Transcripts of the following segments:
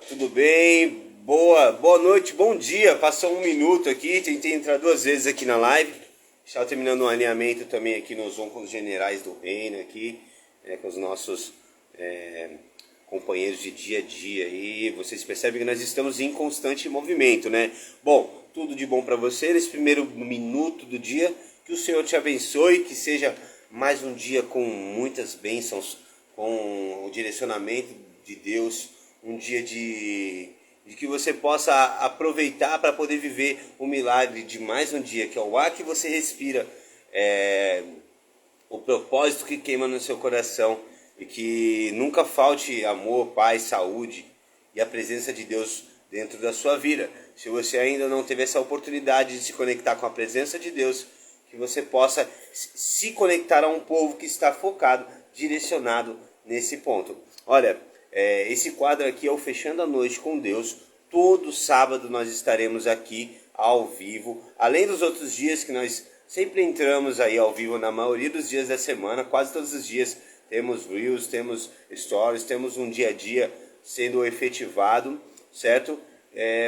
Tudo bem? Boa noite, bom dia. Passou um minuto aqui, tentei entrar duas vezes aqui na live. Estava terminando um alinhamento também aqui no Zoom com os generais do reino aqui, com os nossos companheiros de dia a dia. E vocês percebem que nós estamos em constante movimento, né? Bom, tudo de bom para você nesse primeiro minuto do dia. Que o Senhor te abençoe, que seja mais um dia com muitas bênçãos, com o direcionamento de Deus, um dia de que você possa aproveitar para poder viver o milagre de mais um dia, que é o ar que você respira, o propósito que queima no seu coração, e que nunca falte amor, paz, saúde e a presença de Deus dentro da sua vida. Se você ainda não teve essa oportunidade de se conectar com a presença de Deus, que você possa se conectar a um povo que está focado, direcionado nesse ponto. Olha, esse quadro aqui é o Fechando a Noite com Deus. Todo sábado nós estaremos aqui ao vivo, além dos outros dias que nós sempre entramos aí ao vivo na maioria dos dias da semana, quase todos os dias temos Reels, temos Stories, temos um dia a dia sendo efetivado, certo?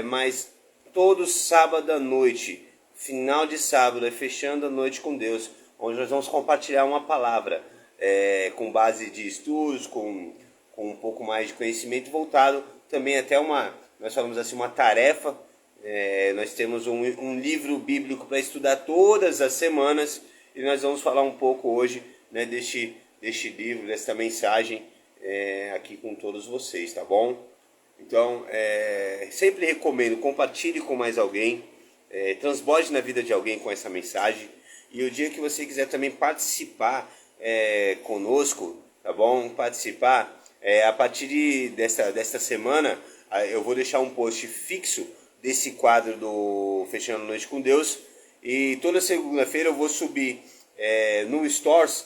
Mas todo sábado à noite, final de sábado, é Fechando a Noite com Deus, onde nós vamos compartilhar uma palavra com base de estudos, com um pouco mais de conhecimento voltado também até nós falamos assim, uma tarefa. Nós temos um livro bíblico para estudar todas as semanas, e nós vamos falar um pouco hoje, né, deste livro, desta mensagem aqui com todos vocês, tá bom? Então, sempre recomendo, compartilhe com mais alguém, transborde na vida de alguém com essa mensagem. E o dia que você quiser também participar conosco, tá bom? Participar, a partir desta semana, eu vou deixar um post fixo desse quadro do Fechando a Noite com Deus. E toda segunda-feira eu vou subir no Stories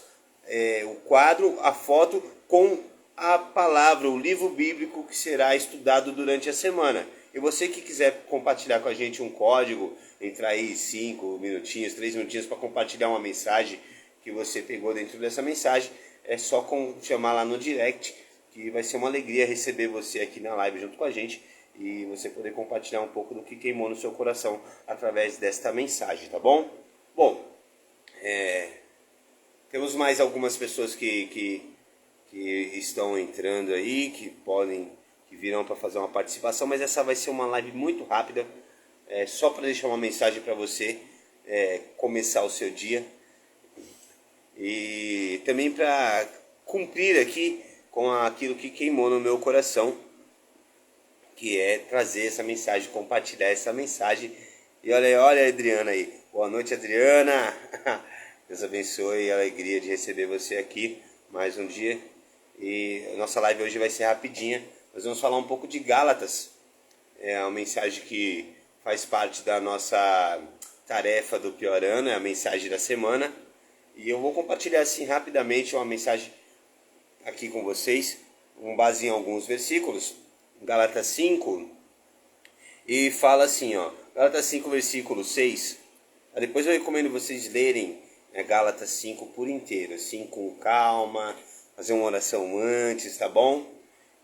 o quadro, a foto com a palavra, o livro bíblico que será estudado durante a semana. E você que quiser compartilhar com a gente um código, entrar aí 5 minutinhos, 3 minutinhos para compartilhar uma mensagem que você pegou dentro dessa mensagem, é só chamar lá no direct, que vai ser uma alegria receber você aqui na live junto com a gente e você poder compartilhar um pouco do que queimou no seu coração através desta mensagem, tá bom? Bom, temos mais algumas pessoas que estão entrando aí, que virão para fazer uma participação, mas essa vai ser uma live muito rápida, só para deixar uma mensagem para você começar o seu dia, e também para cumprir aqui com aquilo que queimou no meu coração, que é trazer essa mensagem, compartilhar essa mensagem. E olha a Adriana aí. Boa noite, Adriana. Deus abençoe, a alegria de receber você aqui mais um dia. E a nossa live hoje vai ser rapidinha. Nós vamos falar um pouco de Gálatas. É uma mensagem que faz parte da nossa tarefa do Piorano, é a mensagem da semana. E eu vou compartilhar assim rapidamente uma mensagem aqui com vocês, com base em alguns versículos. Gálatas 5, e fala assim, ó, Gálatas 5, versículo 6. Depois eu recomendo vocês lerem Gálatas 5 por inteiro, assim, com calma, fazer uma oração antes, tá bom?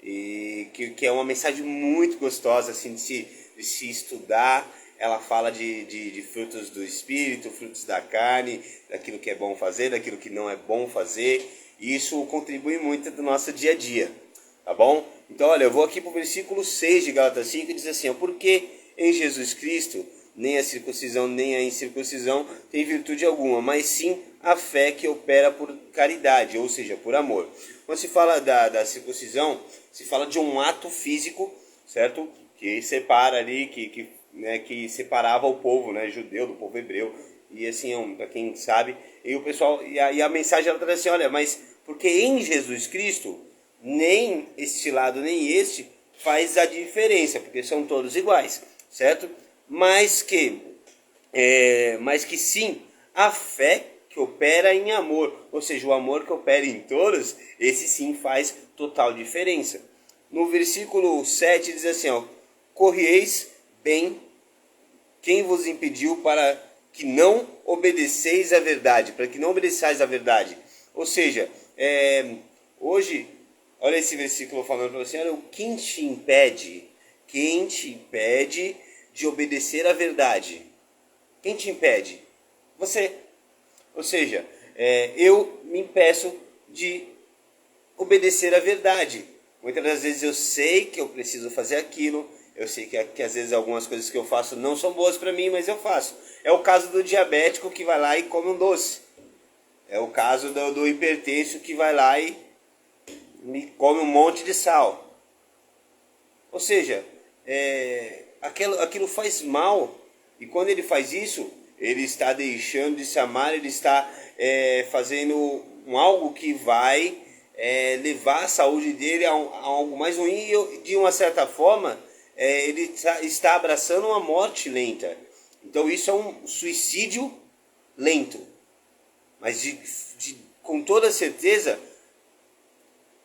E que é uma mensagem muito gostosa, assim, de se estudar. Ela fala de frutos do Espírito, frutos da carne, daquilo que é bom fazer, daquilo que não é bom fazer. E isso contribui muito do nosso dia a dia, tá bom? Então, olha, eu vou aqui para o versículo 6 de Gálatas 5, que diz assim, ó, porque em Jesus Cristo nem a circuncisão nem a incircuncisão tem virtude alguma, mas sim a fé que opera por caridade, ou seja, por amor. Quando se fala da circuncisão, se fala de um ato físico, certo? Que separa ali, que separava o povo, né, judeu do povo hebreu. E assim, para quem sabe, e o pessoal, e a mensagem ela traz assim, olha, mas porque em Jesus Cristo nem este lado nem este faz a diferença, porque são todos iguais, certo? Mas que sim, a fé que opera em amor, ou seja, o amor que opera em todos, esse sim faz total diferença. No versículo 7 diz assim, ó, corrieis bem quem vos impediu para que não obedeceis à verdade, para que não obedeçais à verdade. Ou seja, hoje, olha olha esse versículo falando para você, olha, quem te impede? Quem te impede de obedecer à verdade? Quem te impede? Você. Ou seja, eu me impeço de obedecer à verdade. Muitas das vezes eu sei que eu preciso fazer aquilo, eu sei que às vezes algumas coisas que eu faço não são boas para mim, mas eu faço. É o caso do diabético que vai lá e come um doce. É o caso do hipertenso que vai lá e come um monte de sal. Ou seja, aquilo faz mal. E quando ele faz isso, ele está deixando de se amar, ele está fazendo algo que vai levar a saúde dele a algo mais ruim. E de uma certa forma, ele está abraçando uma morte lenta. Então isso é um suicídio lento. Mas com toda certeza,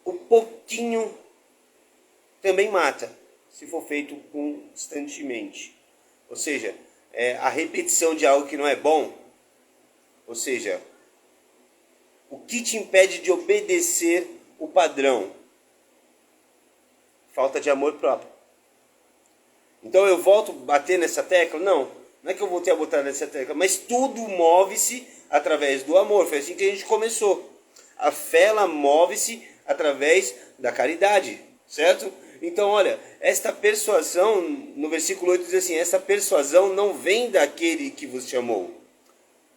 o pouquinho também mata, se for feito constantemente. Ou seja, a repetição de algo que não é bom. Ou seja, o que te impede de obedecer o padrão? Falta de amor próprio. Então eu volto a bater nessa tecla? Não é que eu voltei a botar nessa tecla, mas tudo move-se através do amor. Foi assim que a gente começou. A fé, ela move-se através da caridade, certo? Então, olha, esta persuasão, no versículo 8 diz assim, essa persuasão não vem daquele que vos chamou.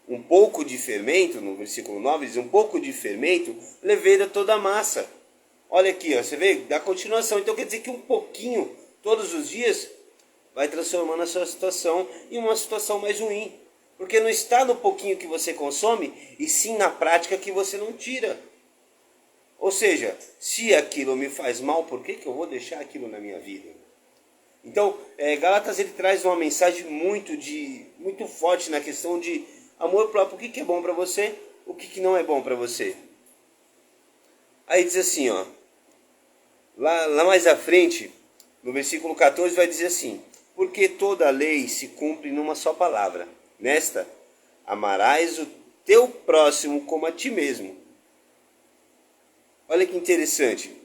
Um pouco de fermento, no versículo 9 diz, um pouco de fermento leveira toda a massa. Olha aqui, ó, você vê, dá continuação. Então quer dizer que um pouquinho, todos os dias, vai transformando a sua situação em uma situação mais ruim. Porque não está no pouquinho que você consome, e sim na prática que você não tira. Ou seja, se aquilo me faz mal, por que eu vou deixar aquilo na minha vida? Então, Gálatas ele traz uma mensagem muito forte na questão de amor próprio. O que é bom para você, o que não é bom para você. Aí diz assim, ó, lá mais à frente, no versículo 14 vai dizer assim, porque toda a lei se cumpre numa só palavra. Nesta, amarás o teu próximo como a ti mesmo. Olha que interessante.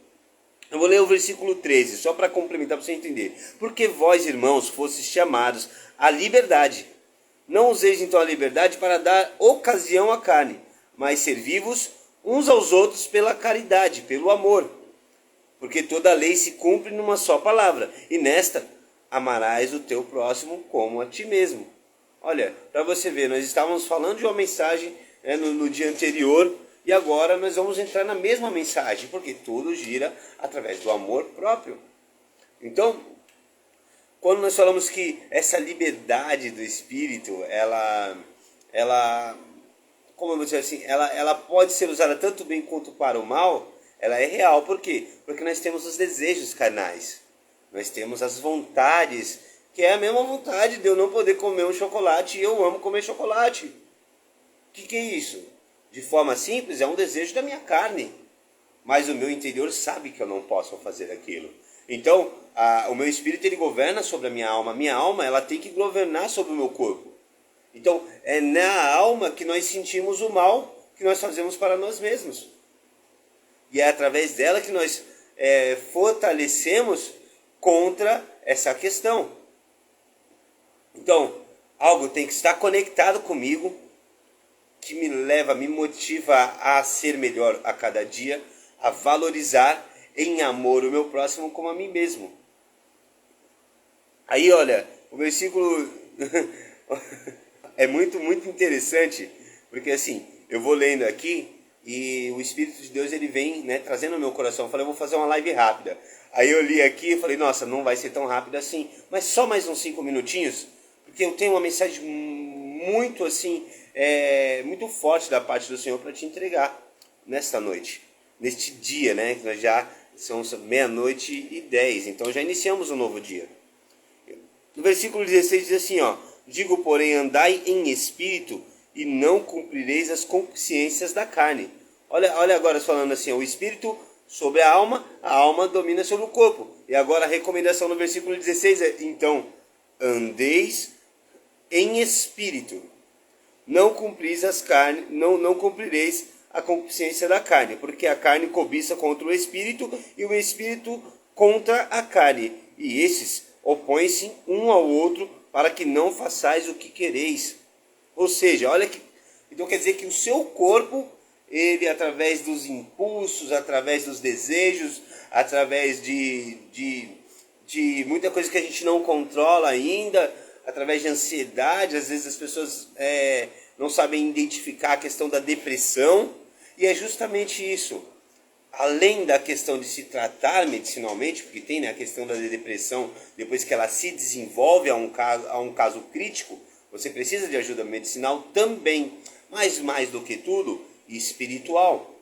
Eu vou ler o versículo 13, só para complementar, para você entender. Porque vós, irmãos, fostes chamados à liberdade. Não useis então a liberdade para dar ocasião à carne, mas servi-vos uns aos outros pela caridade, pelo amor. Porque toda a lei se cumpre numa só palavra. E nesta, amarás o teu próximo como a ti mesmo. Olha, para você ver, nós estávamos falando de uma mensagem no dia anterior, e agora nós vamos entrar na mesma mensagem, porque tudo gira através do amor próprio. Então, quando nós falamos que essa liberdade do Espírito, como eu vou dizer assim, ela pode ser usada tanto bem quanto para o mal, ela é real. Por quê? Porque nós temos os desejos carnais, nós temos as vontades, que é a mesma vontade de eu não poder comer um chocolate e eu amo comer chocolate. O que é isso? De forma simples, é um desejo da minha carne. Mas o meu interior sabe que eu não posso fazer aquilo. Então, o meu espírito ele governa sobre a minha alma. A minha alma ela tem que governar sobre o meu corpo. Então, é na alma que nós sentimos o mal que nós fazemos para nós mesmos. E é através dela que nós fortalecemos contra essa questão. Então, algo tem que estar conectado comigo, que me leva, me motiva a ser melhor a cada dia, a valorizar em amor o meu próximo como a mim mesmo. Aí, olha, o versículo é muito interessante, porque assim, eu vou lendo aqui e o Espírito de Deus ele vem trazendo ao meu coração. Eu falei, eu vou fazer uma live rápida. Aí eu li aqui e falei, nossa, não vai ser tão rápido assim, mas só mais uns 5 minutinhos, porque eu tenho uma mensagem muito assim, muito forte da parte do Senhor para te entregar nesta noite, neste dia, que nós já são 00:10, então já iniciamos um novo dia. No versículo 16 diz assim, ó, digo, porém, andai em espírito e não cumprireis as concupiscências da carne. Olha agora falando assim, o espírito sobre a alma domina sobre o corpo. E agora a recomendação no versículo 16 é, então, andeis em espírito, não cumprireis a concupiscência da carne, porque a carne cobiça contra o espírito e o espírito contra a carne, e esses opõem-se um ao outro para que não façais o que quereis. Ou seja, olha que então quer dizer que o seu corpo, ele através dos impulsos, através dos desejos, através de muita coisa que a gente não controla ainda, através de ansiedade, às vezes as pessoas não sabem identificar a questão da depressão, e é justamente isso. Além da questão de se tratar medicinalmente, porque tem, né, a questão da depressão, depois que ela se desenvolve a um caso crítico, você precisa de ajuda medicinal também, mas mais do que tudo, espiritual.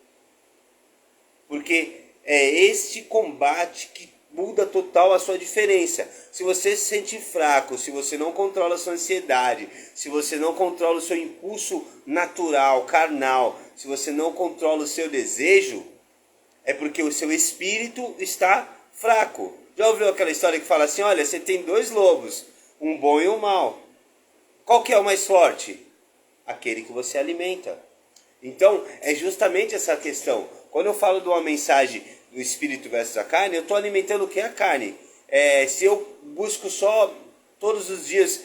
Porque é este combate que muda total a sua diferença. Se você se sente fraco, se você não controla a sua ansiedade, se você não controla o seu impulso natural, carnal, se você não controla o seu desejo, é porque o seu espírito está fraco. Já ouviu aquela história que fala assim, olha, você tem dois lobos, um bom e um mau. Qual que é o mais forte? Aquele que você alimenta. Então, é justamente essa questão. Quando eu falo de uma mensagem do espírito versus a carne, eu estou alimentando o que é a carne. Se eu busco só, todos os dias,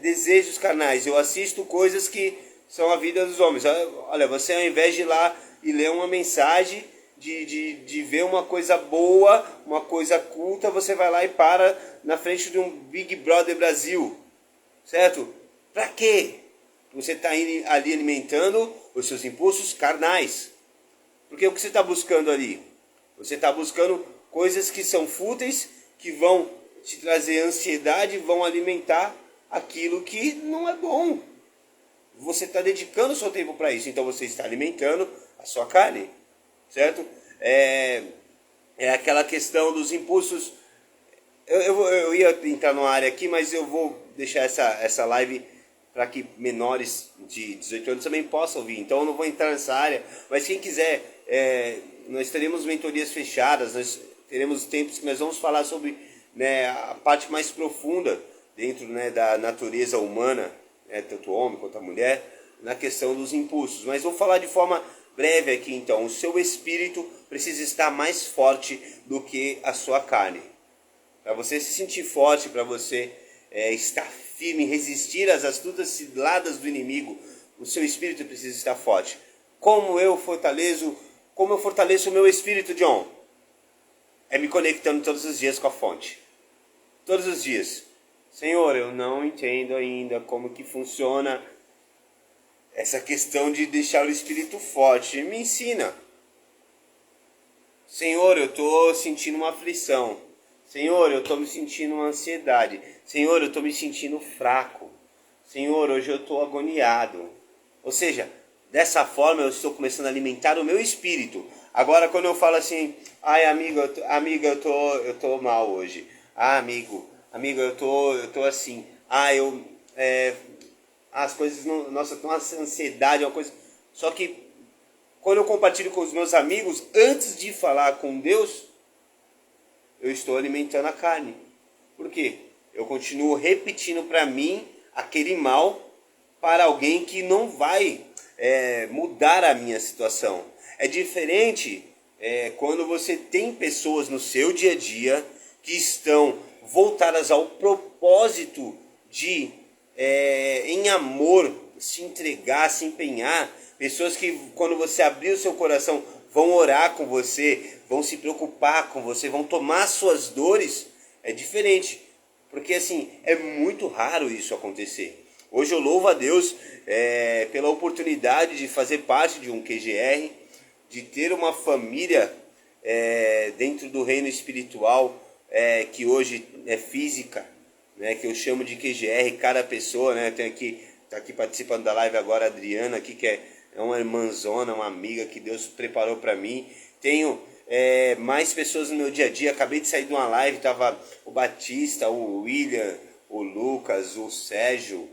desejos carnais, eu assisto coisas que são a vida dos homens. Olha, você ao invés de ir lá e ler uma mensagem, de ver uma coisa boa, uma coisa culta, você vai lá e para na frente de um Big Brother Brasil. Certo? Para quê? Você está ali alimentando os seus impulsos carnais. Porque o que você está buscando ali? Você está buscando coisas que são fúteis, que vão te trazer ansiedade, vão alimentar aquilo que não é bom. Você está dedicando o seu tempo para isso, então você está alimentando a sua carne. Certo? É aquela questão dos impulsos. Eu ia entrar numa área aqui, mas eu vou deixar essa live para que menores de 18 anos também possam ouvir. Então eu não vou entrar nessa área, mas quem quiser, nós teremos mentorias fechadas, nós teremos tempos que nós vamos falar sobre, né, a parte mais profunda dentro, né, da natureza humana, né, tanto o homem quanto a mulher, na questão dos impulsos. Mas vou falar de forma breve aqui então. O seu espírito precisa estar mais forte do que a sua carne. Para você se sentir forte, para você estar firme, resistir às astutas ciladas do inimigo, o seu espírito precisa estar forte. Como eu fortaleço o meu espírito, John? É me conectando todos os dias com a fonte. Todos os dias. Senhor, eu não entendo ainda como que funciona essa questão de deixar o espírito forte. Me ensina. Senhor, eu estou sentindo uma aflição. Senhor, eu estou me sentindo uma ansiedade. Senhor, eu estou me sentindo fraco. Senhor, hoje eu estou agoniado. Ou seja, dessa forma eu estou começando a alimentar o meu espírito. Agora, quando eu falo assim, ai, amiga, eu tô mal hoje. Ah, amigo, eu tô assim. As coisas, nossa, tem uma ansiedade, uma coisa. Só que quando eu compartilho com os meus amigos, antes de falar com Deus, eu estou alimentando a carne. Por quê? Eu continuo repetindo para mim aquele mal para alguém que não vai mudar a minha situação. É diferente quando você tem pessoas no seu dia a dia que estão voltadas ao propósito de, em amor, se entregar, se empenhar. Pessoas que, quando você abrir o seu coração, vão orar com você, vão se preocupar com você, vão tomar suas dores. É diferente, porque assim, é muito raro isso acontecer. Hoje eu louvo a Deus pela oportunidade de fazer parte de um QGR, de ter uma família dentro do reino espiritual, que hoje é física, né, que eu chamo de QGR, cada pessoa, né, tem aqui, tá aqui participando da live agora a Adriana, aqui, que é uma irmãzona, uma amiga que Deus preparou para mim. Tenho mais pessoas no meu dia a dia. Acabei de sair de uma live, tava o Batista, o William, o Lucas, o Sérgio.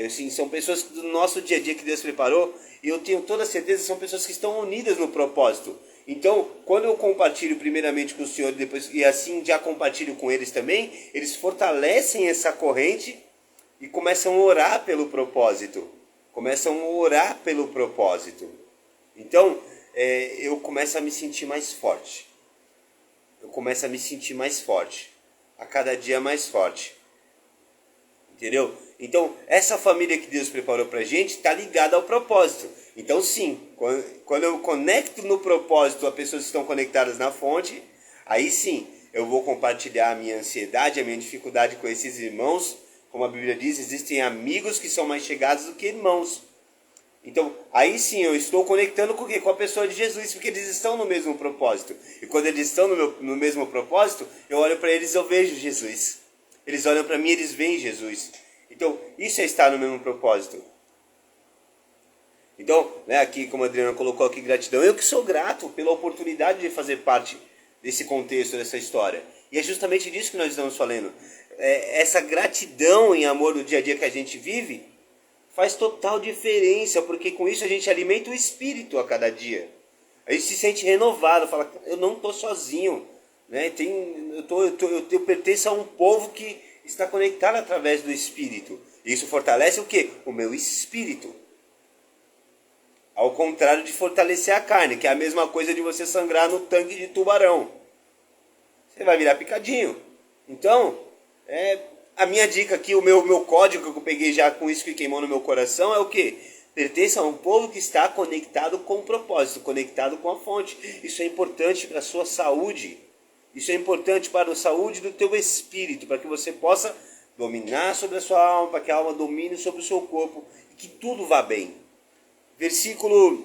Assim, são pessoas do nosso dia a dia que Deus preparou, e eu tenho toda a certeza que são pessoas que estão unidas no propósito. Então, quando eu compartilho primeiramente com o Senhor, depois, e assim já compartilho com eles também, eles fortalecem essa corrente e começam a orar pelo propósito. começam a orar pelo propósito. Então, eu começo a me sentir mais forte. Eu começo a me sentir mais forte. A cada dia mais forte. Entendeu? Então, essa família que Deus preparou pra gente está ligada ao propósito. Então, sim, quando eu conecto no propósito a pessoas que estão conectadas na fonte, aí sim, eu vou compartilhar a minha ansiedade, a minha dificuldade com esses irmãos. Como a Bíblia diz, existem amigos que são mais chegados do que irmãos. Então, aí sim, eu estou conectando com o quê? Com a pessoa de Jesus, porque eles estão no mesmo propósito. E quando eles estão no mesmo propósito, eu olho para eles e eu vejo Jesus. Eles olham para mim e eles veem Jesus. Então, isso é estar no mesmo propósito. Então, né, aqui, como a Adriana colocou aqui, gratidão. Eu que sou grato pela oportunidade de fazer parte desse contexto, dessa história. E é justamente disso que nós estamos falando. Essa gratidão em amor no dia a dia que a gente vive faz total diferença, porque com isso a gente alimenta o espírito a cada dia. A gente se sente renovado, fala, eu não estou sozinho, né? Eu pertenço a um povo que está conectado através do espírito. Isso fortalece o quê? O meu espírito. Ao contrário de fortalecer a carne, que é a mesma coisa de você sangrar no tanque de tubarão. Você vai virar picadinho. Então, a minha dica aqui, o meu código que eu peguei já com isso que queimou no meu coração é o quê? Pertence a um povo que está conectado com o propósito, conectado com a fonte. Isso é importante para a sua saúde. Isso é importante para a saúde do teu espírito, para que você possa dominar sobre a sua alma, para que a alma domine sobre o seu corpo e que tudo vá bem. Versículo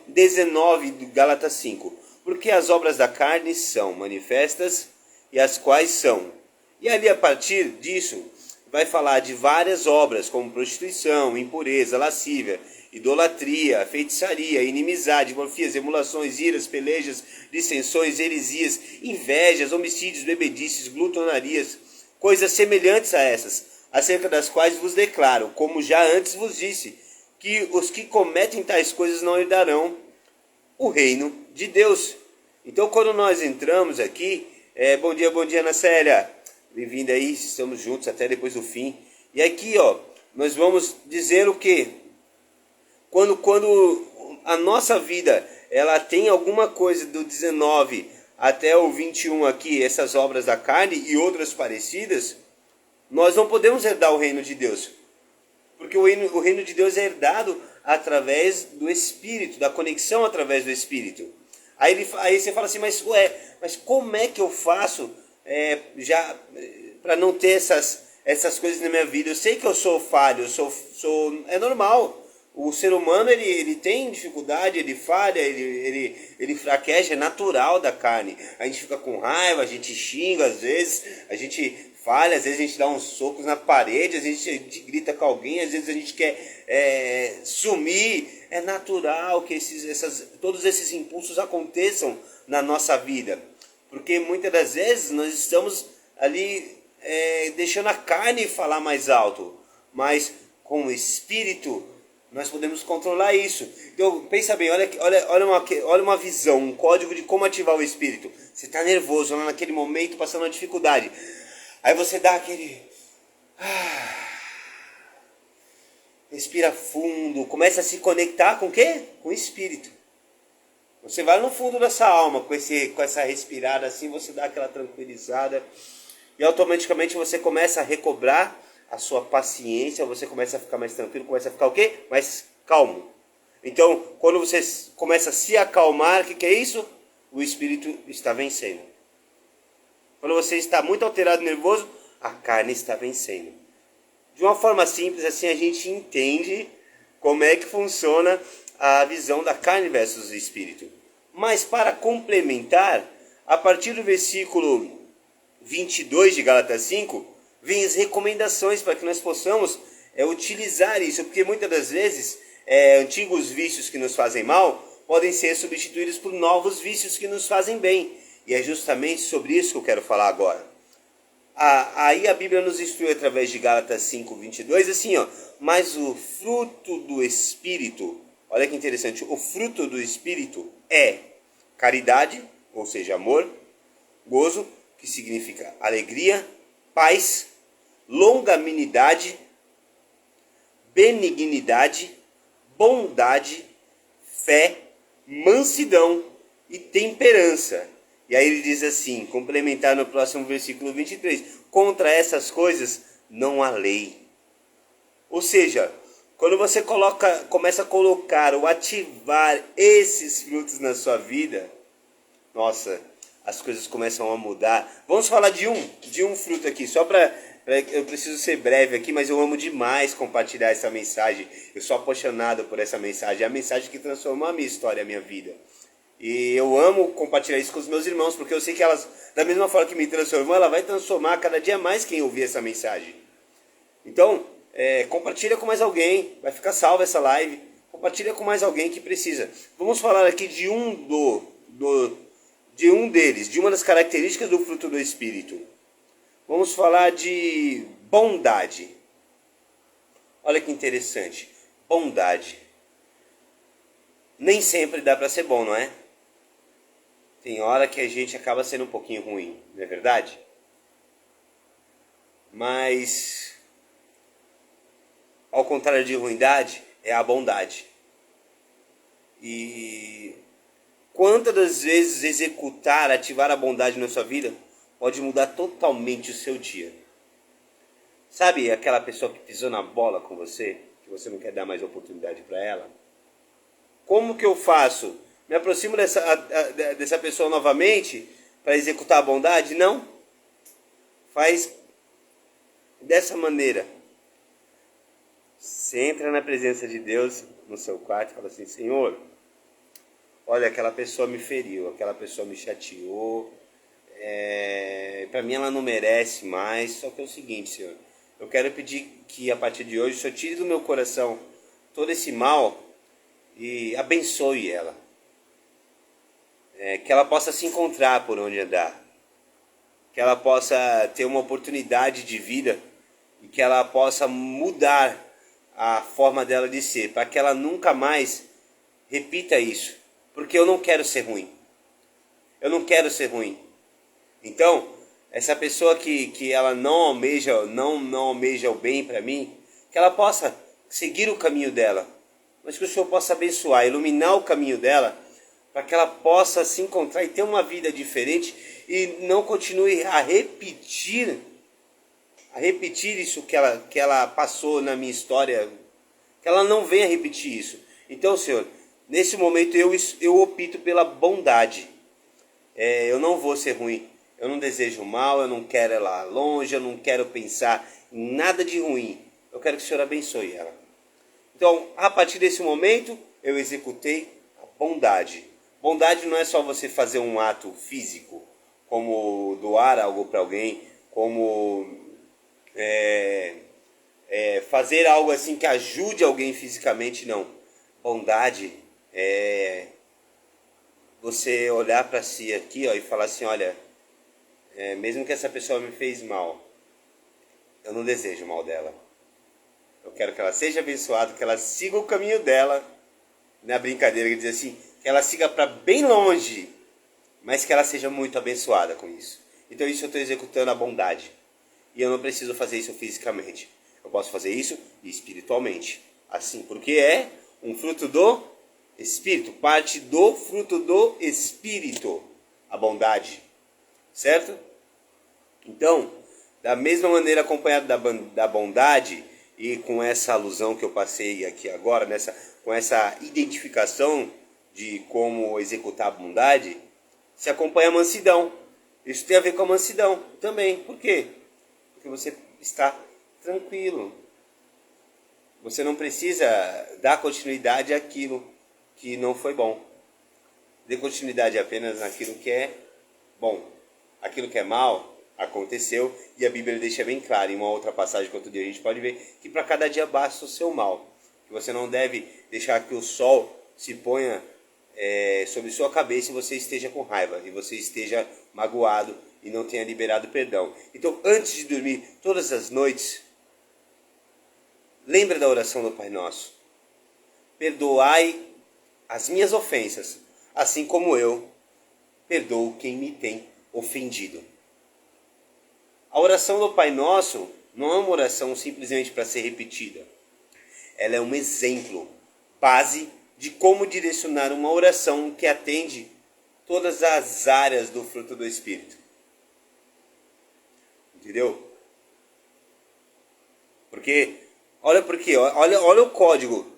19 de Gálatas 5. Porque as obras da carne são manifestas e as quais são. E ali a partir disso vai falar de várias obras como prostituição, impureza, lascívia, idolatria, feitiçaria, inimizade, porfias, emulações, iras, pelejas, dissensões, heresias, invejas, homicídios, bebedices, glutonarias, coisas semelhantes a essas, acerca das quais vos declaro, como já antes vos disse, que os que cometem tais coisas não herdarão o reino de Deus. Então quando nós entramos aqui, bom dia Ana Célia, bem-vinda aí, estamos juntos até depois do fim. E aqui, nós vamos dizer o quê? Quando a nossa vida, ela tem alguma coisa do 19 até o 21 aqui, essas obras da carne e outras parecidas, nós não podemos herdar o reino de Deus. Porque o reino de Deus é herdado através do Espírito, da conexão através do Espírito. Aí você fala assim, mas como é que eu faço para não ter essas coisas na minha vida? Eu sei que eu sou falho, é normal. O ser humano ele tem dificuldade, ele falha, ele fraqueja, é natural da carne. A gente fica com raiva, a gente xinga às vezes, a gente falha, às vezes a gente dá uns socos na parede, às vezes a gente grita com alguém, às vezes a gente quer sumir. É natural que todos esses impulsos aconteçam na nossa vida. Porque muitas das vezes nós estamos ali deixando a carne falar mais alto. Mas com o Espírito nós podemos controlar isso. Então pensa bem, olha uma visão, um código de como ativar o Espírito. Você está nervoso lá naquele momento, passando uma dificuldade. Aí você dá aquele... respira fundo, começa a se conectar com o quê? Com o Espírito. Você vai no fundo dessa alma, com essa respirada assim, você dá aquela tranquilizada. E automaticamente você começa a recobrar a sua paciência, você começa a ficar mais tranquilo, começa a ficar o quê? Mais calmo. Então, quando você começa a se acalmar, o que é isso? O Espírito está vencendo. Quando você está muito alterado e nervoso, a carne está vencendo. De uma forma simples, assim a gente entende como é que funciona a visão da carne versus o Espírito. Mas para complementar, a partir do versículo 22 de Gálatas 5, vem as recomendações para que nós possamos utilizar isso, porque muitas das vezes antigos vícios que nos fazem mal podem ser substituídos por novos vícios que nos fazem bem. E é justamente sobre isso que eu quero falar agora. Aí a Bíblia nos instrui através de Gálatas 5, 22, assim, mas o fruto do Espírito, olha que interessante, o fruto do Espírito é caridade, ou seja, amor, gozo, que significa alegria, paz, longanimidade, benignidade, bondade, fé, mansidão e temperança. E aí ele diz assim, complementar no próximo versículo 23, contra essas coisas não há lei. Ou seja, quando você começa a colocar ou ativar esses frutos na sua vida, nossa, as coisas começam a mudar. Vamos falar de um fruto aqui, só para... Eu preciso ser breve aqui, mas eu amo demais compartilhar essa mensagem. Eu sou apaixonado por essa mensagem. É a mensagem que transformou a minha história, a minha vida. E eu amo compartilhar isso com os meus irmãos, porque eu sei que elas, da mesma forma que me transformou, ela vai transformar cada dia mais quem ouvir essa mensagem. Então, compartilha com mais alguém, vai ficar salva essa live. Compartilha com mais alguém que precisa. Vamos falar aqui de um deles, de uma das características do fruto do Espírito. Vamos falar de bondade. Olha que interessante. Bondade. Nem sempre dá para ser bom, não é? Tem hora que a gente acaba sendo um pouquinho ruim, não é verdade? Mas, ao contrário de ruindade, é a bondade. E quantas das vezes executar, ativar a bondade na sua vida pode mudar totalmente o seu dia. Sabe aquela pessoa que pisou na bola com você, que você não quer dar mais oportunidade para ela? Como que eu faço? Me aproximo dessa pessoa novamente para executar a bondade? Não. Faz dessa maneira. Você entra na presença de Deus no seu quarto e fala assim, Senhor, olha, aquela pessoa me feriu, aquela pessoa me chateou, para mim ela não merece mais, só que é o seguinte, Senhor, eu quero pedir que a partir de hoje o Senhor tire do meu coração todo esse mal e abençoe ela, que ela possa se encontrar por onde andar, que ela possa ter uma oportunidade de vida e que ela possa mudar a forma dela de ser, para que ela nunca mais repita isso, porque eu não quero ser ruim, eu não quero ser ruim. Então, essa pessoa que ela não almeja o bem para mim, que ela possa seguir o caminho dela, mas que o Senhor possa abençoar, iluminar o caminho dela, para que ela possa se encontrar e ter uma vida diferente e não continue a repetir isso que ela passou na minha história, que ela não venha repetir isso. Então, Senhor, nesse momento eu opto pela bondade. Eu não vou ser ruim. Eu não desejo mal, eu não quero ela longe, eu não quero pensar em nada de ruim. Eu quero que o Senhor abençoe ela. Então, a partir desse momento, eu executei a bondade. Bondade não é só você fazer um ato físico, como doar algo para alguém, como fazer algo assim que ajude alguém fisicamente, não. Bondade é você olhar para si aqui, ó, e falar assim, olha, mesmo que essa pessoa me fez mal, eu não desejo o mal dela. Eu quero que ela seja abençoada, que ela siga o caminho dela. Na brincadeira que diz assim, que ela siga para bem longe, mas que ela seja muito abençoada com isso. Então isso eu estou executando a bondade. E eu não preciso fazer isso fisicamente. Eu posso fazer isso espiritualmente. Assim, porque é um fruto do Espírito, parte do fruto do Espírito, a bondade. Certo? Então, da mesma maneira acompanhado da bondade, e com essa alusão que eu passei aqui agora, com essa identificação de como executar a bondade, se acompanha a mansidão. Isso tem a ver com a mansidão também. Por quê? Porque você está tranquilo. Você não precisa dar continuidade àquilo que não foi bom. Dê continuidade apenas naquilo que é bom. Aquilo que é mal aconteceu, e a Bíblia deixa bem claro, em uma outra passagem que outro dia a gente pode ver, que para cada dia basta o seu mal. Que você não deve deixar que o sol se ponha sobre sua cabeça e você esteja com raiva, e você esteja magoado e não tenha liberado perdão. Então, antes de dormir, todas as noites, lembra da oração do Pai Nosso. Perdoai as minhas ofensas, assim como eu perdoo quem me tem ofendido. A oração do Pai Nosso não é uma oração simplesmente para ser repetida. ela é um exemplo, base de como direcionar uma oração que atende todas as áreas do fruto do Espírito. Entendeu? Olha o código.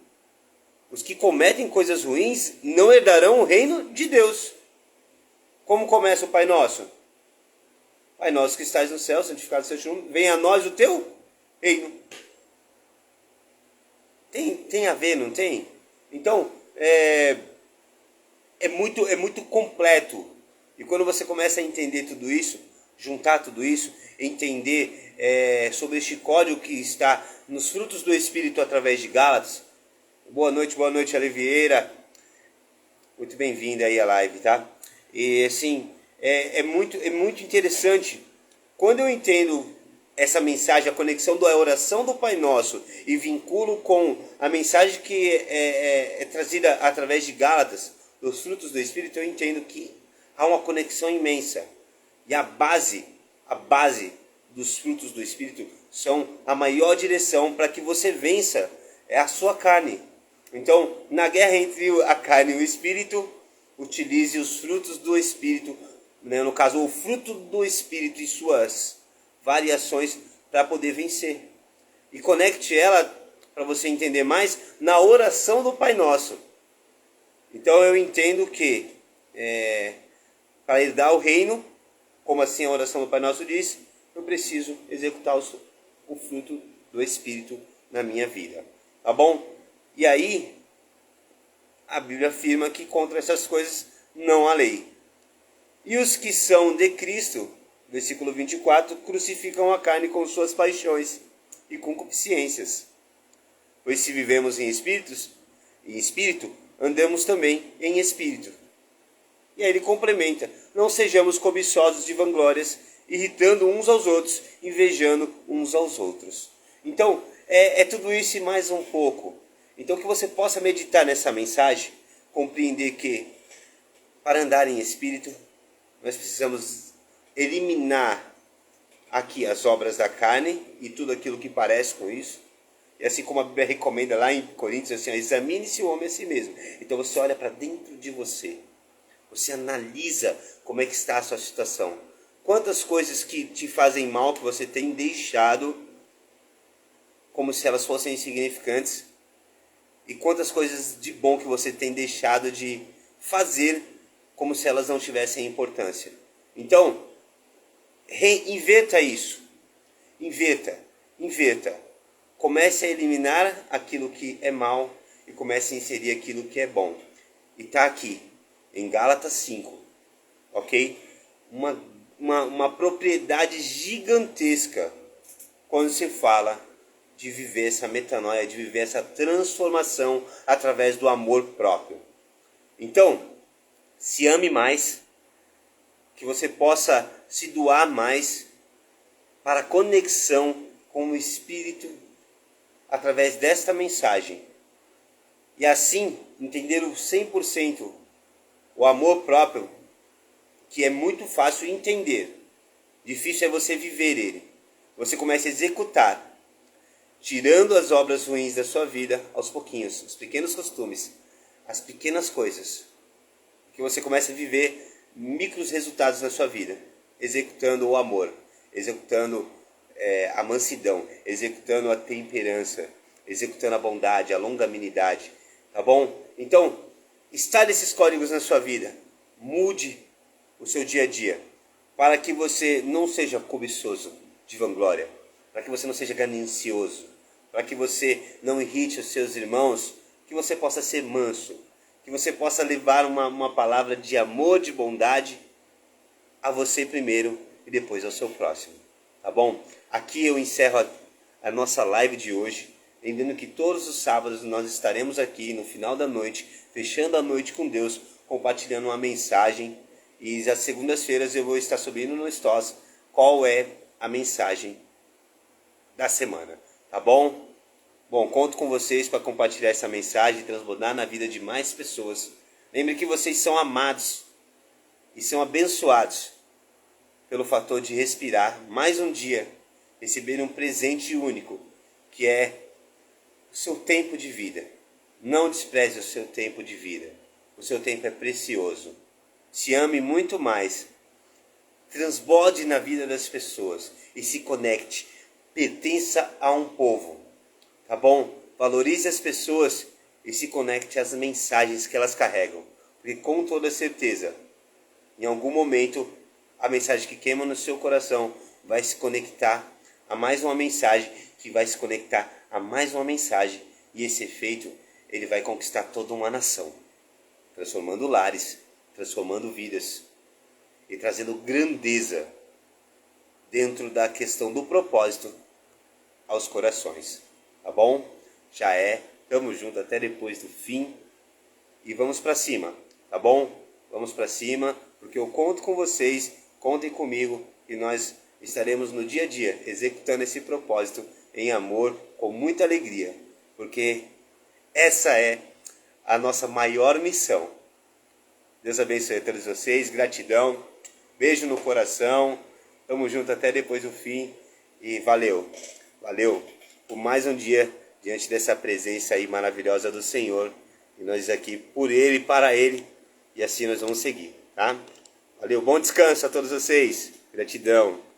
Os que cometem coisas ruins não herdarão o reino de Deus. Como começa o Pai Nosso? Pai nosso que estás no céu, santificado seja o teu nome, venha a nós o teu reino. Tem a ver, não tem? Então, é muito completo. E quando você começa a entender tudo isso, juntar tudo isso, entender sobre este código que está nos frutos do Espírito através de Gálatas. Boa noite, Oliveira. Muito bem-vinda aí à live, tá? E assim, é muito interessante. Quando eu entendo essa mensagem, a conexão da oração do Pai Nosso, e vinculo com a mensagem que é trazida através de Gálatas, dos frutos do Espírito, eu entendo que há uma conexão imensa. E a base dos frutos do Espírito são a maior direção para que você vença a sua carne. Então, na guerra entre a carne e o Espírito, utilize os frutos do Espírito, né? No caso, o fruto do Espírito e suas variações para poder vencer. E conecte ela, para você entender mais, na oração do Pai Nosso. Então eu entendo que para herdar o reino, como assim a oração do Pai Nosso diz, eu preciso executar o fruto do Espírito na minha vida. Tá bom? E aí, a Bíblia afirma que contra essas coisas não há lei. E os que são de Cristo, versículo 24, crucificam a carne com suas paixões e concupiscências. Pois se vivemos em espírito, andamos também em espírito. E aí ele complementa: não sejamos cobiçosos de vanglórias, irritando uns aos outros, invejando uns aos outros. Então, é tudo isso e mais um pouco. Então, que você possa meditar nessa mensagem, compreender que, para andar em espírito, nós precisamos eliminar aqui as obras da carne e tudo aquilo que parece com isso. E assim como a Bíblia recomenda lá em Coríntios, assim, examine-se o homem a si mesmo. Então você olha para dentro de você. Você analisa como é que está a sua situação. Quantas coisas que te fazem mal que você tem deixado como se elas fossem insignificantes. E quantas coisas de bom que você tem deixado de fazer como se elas não tivessem importância. Então, inverta isso. Inverta. Comece a eliminar aquilo que é mal e comece a inserir aquilo que é bom. E está aqui, em Gálatas 5, ok? Uma propriedade gigantesca quando se fala de viver essa metanoia, de viver essa transformação através do amor próprio. Então, se ame mais, que você possa se doar mais para a conexão com o Espírito através desta mensagem. E assim, entender o 100%, o amor próprio, que é muito fácil entender. Difícil é você viver ele. Você começa a executar, tirando as obras ruins da sua vida aos pouquinhos, os pequenos costumes, as pequenas coisas, que você começa a viver micros resultados na sua vida, executando o amor, executando a mansidão, executando a temperança, executando a bondade, a longanimidade, tá bom? Então, instale esses códigos na sua vida, mude o seu dia a dia, para que você não seja cobiçoso de vanglória, para que você não seja ganancioso, para que você não irrite os seus irmãos, que você possa ser manso, que você possa levar uma palavra de amor, de bondade a você primeiro e depois ao seu próximo, tá bom? Aqui eu encerro a nossa live de hoje, lembrando que todos os sábados nós estaremos aqui no final da noite, fechando a noite com Deus, compartilhando uma mensagem, e às segundas-feiras eu vou estar subindo no Stories qual é a mensagem da semana, tá bom? Bom, conto com vocês para compartilhar essa mensagem e transbordar na vida de mais pessoas. Lembre que vocês são amados e são abençoados pelo fator de respirar mais um dia, receber um presente único, que é o seu tempo de vida. Não despreze o seu tempo de vida. O seu tempo é precioso. Se ame muito mais. Transborde na vida das pessoas e se conecte. Pertença a um povo. Tá bom? Valorize as pessoas e se conecte às mensagens que elas carregam. Porque com toda certeza, em algum momento, a mensagem que queima no seu coração vai se conectar a mais uma mensagem, que vai se conectar a mais uma mensagem. E esse efeito, ele vai conquistar toda uma nação. Transformando lares, transformando vidas e trazendo grandeza dentro da questão do propósito aos corações. Tá bom? Já é. Tamo junto até depois do fim. E vamos para cima, tá bom? Vamos para cima, porque eu conto com vocês, contem comigo e nós estaremos no dia a dia executando esse propósito em amor, com muita alegria, porque essa é a nossa maior missão. Deus abençoe a todos vocês, gratidão, beijo no coração, tamo junto até depois do fim e valeu por mais um dia diante dessa presença aí maravilhosa do Senhor, e nós aqui por Ele, para Ele, e assim nós vamos seguir, tá? Valeu, bom descanso a todos vocês, gratidão.